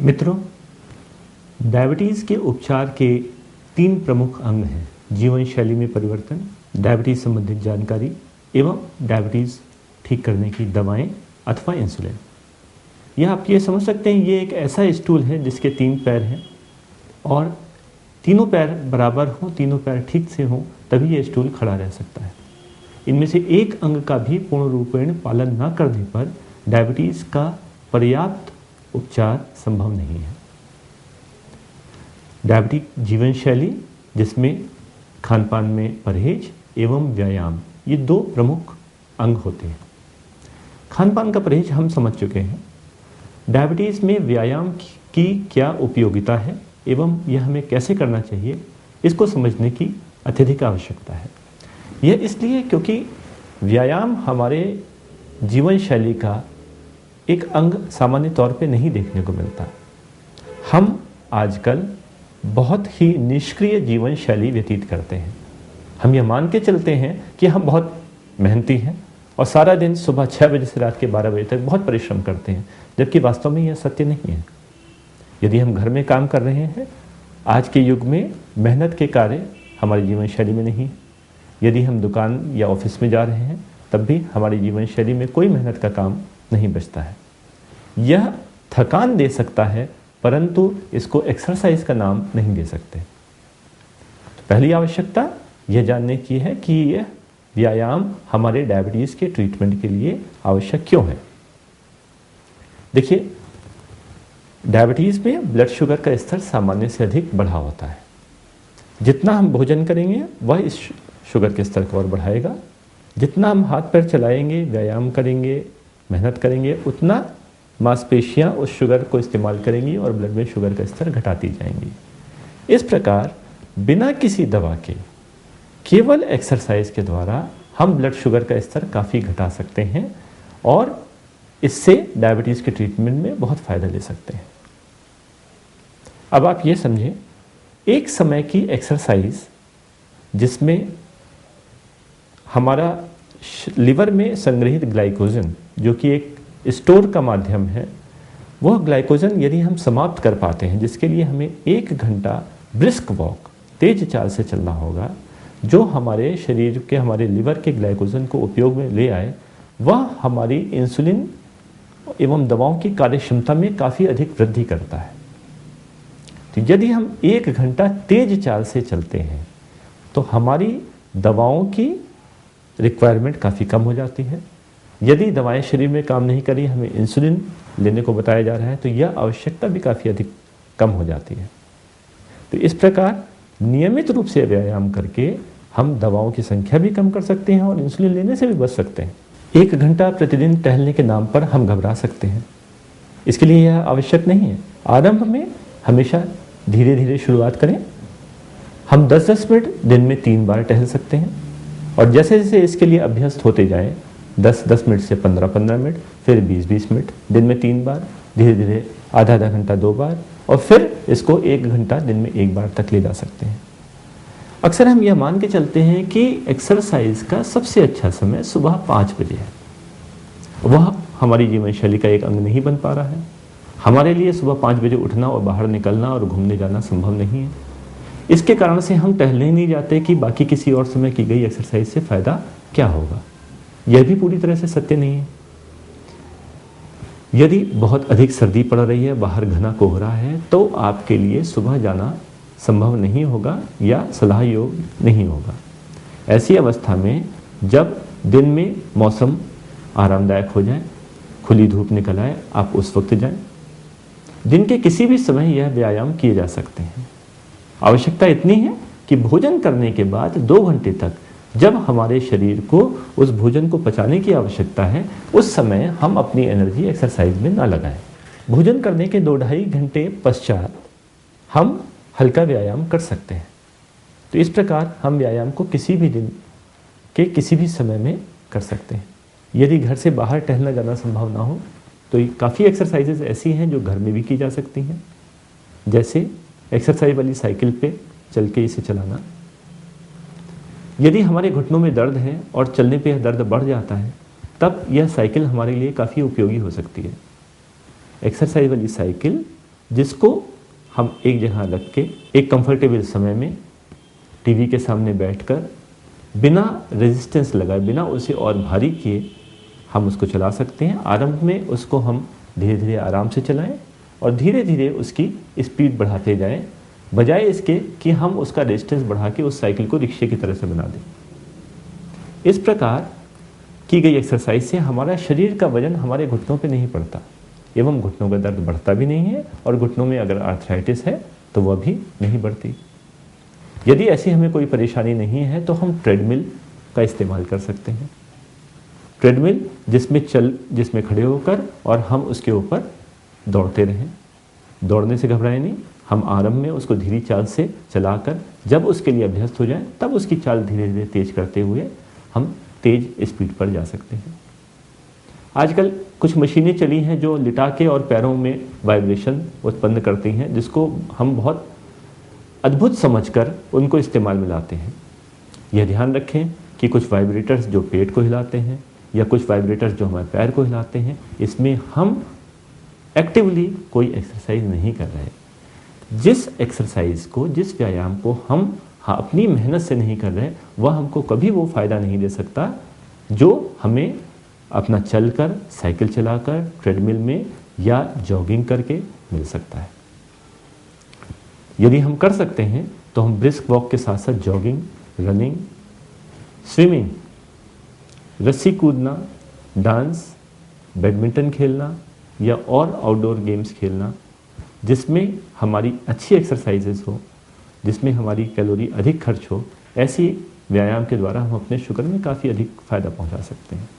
मित्रों, डायबिटीज़ के उपचार के 3 प्रमुख अंग हैं: जीवन शैली में परिवर्तन, डायबिटीज़ संबंधित जानकारी एवं डायबिटीज़ ठीक करने की दवाएं अथवा इंसुलिन। यह आप ये समझ सकते हैं, ये एक ऐसा स्टूल है जिसके 3 पैर हैं और तीनों पैर बराबर हों, तीनों पैर ठीक से हों, तभी यह स्टूल खड़ा रह सकता है। इनमें से एक अंग का भी पूर्ण रूपेण पालन न करने पर डायबिटीज़ का पर्याप्त उपचार संभव नहीं है। डायबिटिक जीवन शैली, जिसमें खान पान में परहेज एवं व्यायाम, ये 2 प्रमुख अंग होते हैं। खान पान का परहेज हम समझ चुके हैं। डायबिटीज़ में व्यायाम की क्या उपयोगिता है एवं यह हमें कैसे करना चाहिए, इसको समझने की अत्यधिक आवश्यकता है। यह इसलिए क्योंकि व्यायाम हमारे जीवन शैली का एक अंग सामान्य तौर पे नहीं देखने को मिलता। हम आजकल बहुत ही निष्क्रिय जीवन शैली व्यतीत करते हैं। हम यह मान के चलते हैं कि हम बहुत मेहनती हैं और सारा दिन सुबह 6 बजे से रात के 12 बजे तक बहुत परिश्रम करते हैं, जबकि वास्तव में यह सत्य नहीं है। यदि हम घर में काम कर रहे हैं, आज के युग में मेहनत के कार्य हमारी जीवन शैली में नहीं है। यदि हम दुकान या ऑफिस में जा रहे हैं, तब भी हमारी जीवन शैली में कोई मेहनत का काम नहीं बचता है। यह थकान दे सकता है, परंतु इसको एक्सरसाइज का नाम नहीं दे सकते। तो पहली आवश्यकता यह जानने की है कि यह व्यायाम हमारे डायबिटीज़ के ट्रीटमेंट के लिए आवश्यक क्यों है। देखिए, डायबिटीज़ में ब्लड शुगर का स्तर सामान्य से अधिक बढ़ा होता है। जितना हम भोजन करेंगे वह इस शुगर के स्तर को और बढ़ाएगा। जितना हम हाथ पैर चलाएंगे, व्यायाम करेंगे, मेहनत करेंगे, उतना मांसपेशियां उस शुगर को इस्तेमाल करेंगी और ब्लड में शुगर का स्तर घटाती जाएंगी। इस प्रकार बिना किसी दवा के, केवल एक्सरसाइज के द्वारा हम ब्लड शुगर का स्तर काफ़ी घटा सकते हैं और इससे डायबिटीज़ के ट्रीटमेंट में बहुत फ़ायदा ले सकते हैं। अब आप ये समझें, एक समय की एक्सरसाइज जिसमें हमारा लिवर में संग्रहित ग्लाइकोजन, जो कि एक स्टोर का माध्यम है, वह ग्लाइकोजन यदि हम समाप्त कर पाते हैं, जिसके लिए हमें 1 घंटा ब्रिस्क वॉक, तेज चाल से चलना होगा, जो हमारे शरीर के, हमारे लिवर के ग्लाइकोजन को उपयोग में ले आए, वह हमारी इंसुलिन एवं दवाओं की कार्यक्षमता में काफ़ी अधिक वृद्धि करता है। तो यदि हम 1 घंटा तेज चाल से चलते हैं तो हमारी दवाओं की रिक्वायरमेंट काफ़ी कम हो जाती है। यदि दवाएं शरीर में काम नहीं करी, हमें इंसुलिन लेने को बताया जा रहा है, तो यह आवश्यकता भी काफ़ी अधिक कम हो जाती है। तो इस प्रकार नियमित रूप से व्यायाम करके हम दवाओं की संख्या भी कम कर सकते हैं और इंसुलिन लेने से भी बच सकते हैं। 1 घंटा प्रतिदिन टहलने के नाम पर हम घबरा सकते हैं, इसके लिए यह आवश्यक नहीं है। आरंभ में हमेशा धीरे धीरे शुरुआत करें। हम 10-10 मिनट दिन में 3 बार टहल सकते हैं और जैसे जैसे इसके लिए अभ्यस्त होते जाएं, 10-10 मिनट से 15-15 मिनट, फिर 20-20 मिनट दिन में 3 बार, धीरे धीरे आधा घंटा 2 बार, और फिर इसको 1 घंटा दिन में 1 बार तक ले जा सकते हैं। अक्सर हम यह मान के चलते हैं कि एक्सरसाइज का सबसे अच्छा समय सुबह 5 बजे है। वह हमारी जीवन शैली का एक अंग नहीं बन पा रहा है। हमारे लिए सुबह 5 बजे उठना और बाहर निकलना और घूमने जाना संभव नहीं है। इसके कारण से हम टहलने ही नहीं जाते कि बाकी किसी और समय की गई एक्सरसाइज से फ़ायदा क्या होगा। यह भी पूरी तरह से सत्य नहीं है। यदि बहुत अधिक सर्दी पड़ रही है, बाहर घना कोहरा है, तो आपके लिए सुबह जाना संभव नहीं होगा या सलाह योग्य नहीं होगा। ऐसी अवस्था में जब दिन में मौसम आरामदायक हो जाए, खुली धूप निकल आए, आप उस वक्त जाएं। दिन के किसी भी समय यह व्यायाम किए जा सकते हैं। आवश्यकता इतनी है कि भोजन करने के बाद 2 घंटे तक, जब हमारे शरीर को उस भोजन को पचाने की आवश्यकता है, उस समय हम अपनी एनर्जी एक्सरसाइज में ना लगाएं। भोजन करने के 2-2.5 घंटे पश्चात हम हल्का व्यायाम कर सकते हैं। तो इस प्रकार हम व्यायाम को किसी भी दिन के किसी भी समय में कर सकते हैं। यदि घर से बाहर टहलना जाना संभव ना हो, तो काफ़ी एक्सरसाइजेज ऐसी हैं जो घर में भी की जा सकती हैं, जैसे एक्सरसाइज वाली साइकिल पे चल के इसे चलाना। यदि हमारे घुटनों में दर्द है और चलने पे यह दर्द बढ़ जाता है, तब यह साइकिल हमारे लिए काफ़ी उपयोगी हो सकती है। एक्सरसाइज वाली साइकिल जिसको हम एक जगह रख के एक कंफर्टेबल समय में टीवी के सामने बैठकर बिना रेजिस्टेंस लगाए, बिना उसे और भारी किए हम उसको चला सकते हैं। आरंभ में उसको हम धीरे धीरे आराम से चलाएं और धीरे धीरे उसकी स्पीड बढ़ाते जाएं, बजाय इसके कि हम उसका रेजिस्टेंस बढ़ा के उस साइकिल को रिक्शे की तरह से बना दें। इस प्रकार की गई एक्सरसाइज से हमारा शरीर का वजन हमारे घुटनों पे नहीं पड़ता एवं घुटनों का दर्द बढ़ता भी नहीं है और घुटनों में अगर आर्थराइटिस है तो वह भी नहीं बढ़ती। यदि ऐसी हमें कोई परेशानी नहीं है तो हम ट्रेडमिल का इस्तेमाल कर सकते हैं। ट्रेडमिल जिसमें खड़े होकर और हम उसके ऊपर दौड़ते रहें। दौड़ने से घबराएं नहीं, हम आरंभ में उसको धीमी चाल से चलाकर जब उसके लिए अभ्यस्त हो जाए तब उसकी चाल धीरे धीरे तेज करते हुए हम तेज स्पीड पर जा सकते हैं। आजकल कुछ मशीनें चली हैं जो लिटा के और पैरों में वाइब्रेशन उत्पन्न करती हैं, जिसको हम बहुत अद्भुत समझकर उनको इस्तेमाल में लाते हैं। यह ध्यान रखें कि कुछ वाइब्रेटर्स जो पेट को हिलाते हैं या कुछ वाइब्रेटर्स जो हमारे पैर को हिलाते हैं, इसमें हम एक्टिवली कोई एक्सरसाइज नहीं कर रहे। जिस एक्सरसाइज को, जिस व्यायाम को हम अपनी मेहनत से नहीं कर रहे, वह हमको कभी वो फ़ायदा नहीं दे सकता जो हमें अपना चलकर, साइकिल चलाकर, ट्रेडमिल में या जॉगिंग करके मिल सकता है। यदि हम कर सकते हैं तो हम ब्रिस्क वॉक के साथ साथ जॉगिंग, रनिंग, स्विमिंग, रस्सी कूदना, डांस, बैडमिंटन खेलना या और आउटडोर गेम्स खेलना जिसमें हमारी अच्छी एक्सरसाइजेस हो, जिसमें हमारी कैलोरी अधिक खर्च हो, ऐसी व्यायाम के द्वारा हम अपने शुगर में काफ़ी अधिक फ़ायदा पहुंचा सकते हैं।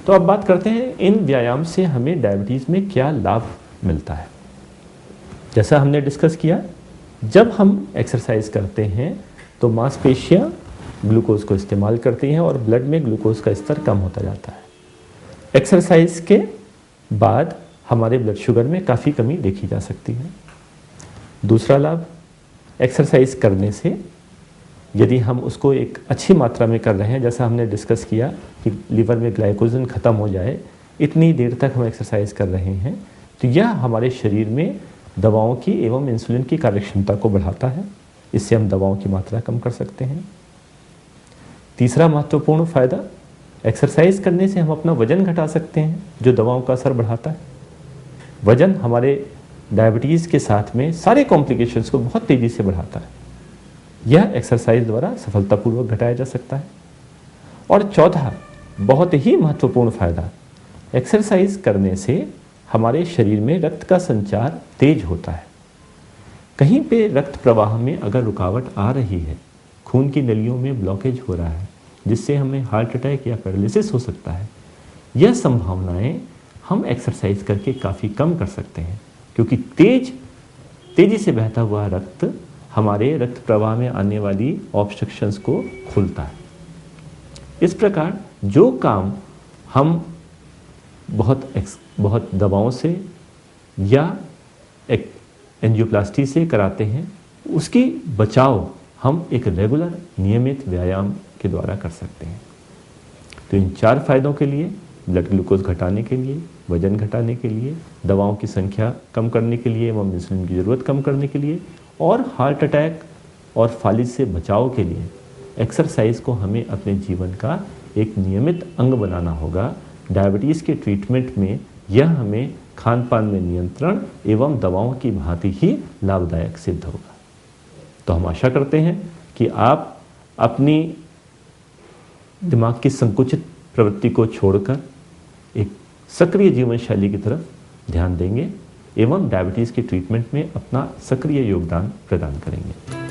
तो अब बात करते हैं इन व्यायाम से हमें डायबिटीज़ में क्या लाभ मिलता है। जैसा हमने डिस्कस किया, जब हम एक्सरसाइज करते हैं तो मांसपेशियां ग्लूकोज को इस्तेमाल करती हैं और ब्लड में ग्लूकोज का स्तर कम होता जाता है। एक्सरसाइज के बाद हमारे ब्लड शुगर में काफ़ी कमी देखी जा सकती है। दूसरा लाभ, एक्सरसाइज करने से यदि हम उसको एक अच्छी मात्रा में कर रहे हैं, जैसा हमने डिस्कस किया कि लीवर में ग्लाइकोजन ख़त्म हो जाए, इतनी देर तक हम एक्सरसाइज कर रहे हैं, तो यह हमारे शरीर में दवाओं की एवं इंसुलिन की कार्यक्षमता को बढ़ाता है। इससे हम दवाओं की मात्रा कम कर सकते हैं। तीसरा महत्वपूर्ण फ़ायदा, एक्सरसाइज करने से हम अपना वजन घटा सकते हैं, जो दवाओं का असर बढ़ाता है। वजन हमारे डायबिटीज़ के साथ में सारे कॉम्प्लिकेशंस को बहुत तेज़ी से बढ़ाता है। यह एक्सरसाइज द्वारा सफलतापूर्वक घटाया जा सकता है। और चौथा, बहुत ही महत्वपूर्ण फ़ायदा, एक्सरसाइज करने से हमारे शरीर में रक्त का संचार तेज होता है। कहीं पे रक्त प्रवाह में अगर रुकावट आ रही है, खून की नलियों में ब्लॉकेज हो रहा है, जिससे हमें हार्ट अटैक या पैरालिसिस हो सकता है, यह संभावनाएं हम एक्सरसाइज करके काफ़ी कम कर सकते हैं, क्योंकि तेजी से बहता हुआ रक्त हमारे रक्त प्रवाह में आने वाली ऑब्स्ट्रक्शंस को खोलता है। इस प्रकार जो काम हम बहुत दवाओं से या एंजियोप्लास्टी से कराते हैं, उसकी बचाव हम एक रेगुलर नियमित व्यायाम के द्वारा कर सकते हैं। तो इन 4 फायदों के लिए, ब्लड ग्लूकोज घटाने के लिए, वजन घटाने के लिए, दवाओं की संख्या कम करने के लिए एवं इंसुलिन की ज़रूरत कम करने के लिए और हार्ट अटैक और फालिज से बचाव के लिए एक्सरसाइज को हमें अपने जीवन का एक नियमित अंग बनाना होगा। डायबिटीज़ के ट्रीटमेंट में यह हमें खान पान में नियंत्रण एवं दवाओं की भांति ही लाभदायक सिद्ध होगा। तो हम आशा करते हैं कि आप अपनी दिमाग की संकुचित प्रवृत्ति को छोड़कर एक सक्रिय जीवन शैली की तरफ ध्यान देंगे एवं डायबिटीज़ के ट्रीटमेंट में अपना सक्रिय योगदान प्रदान करेंगे।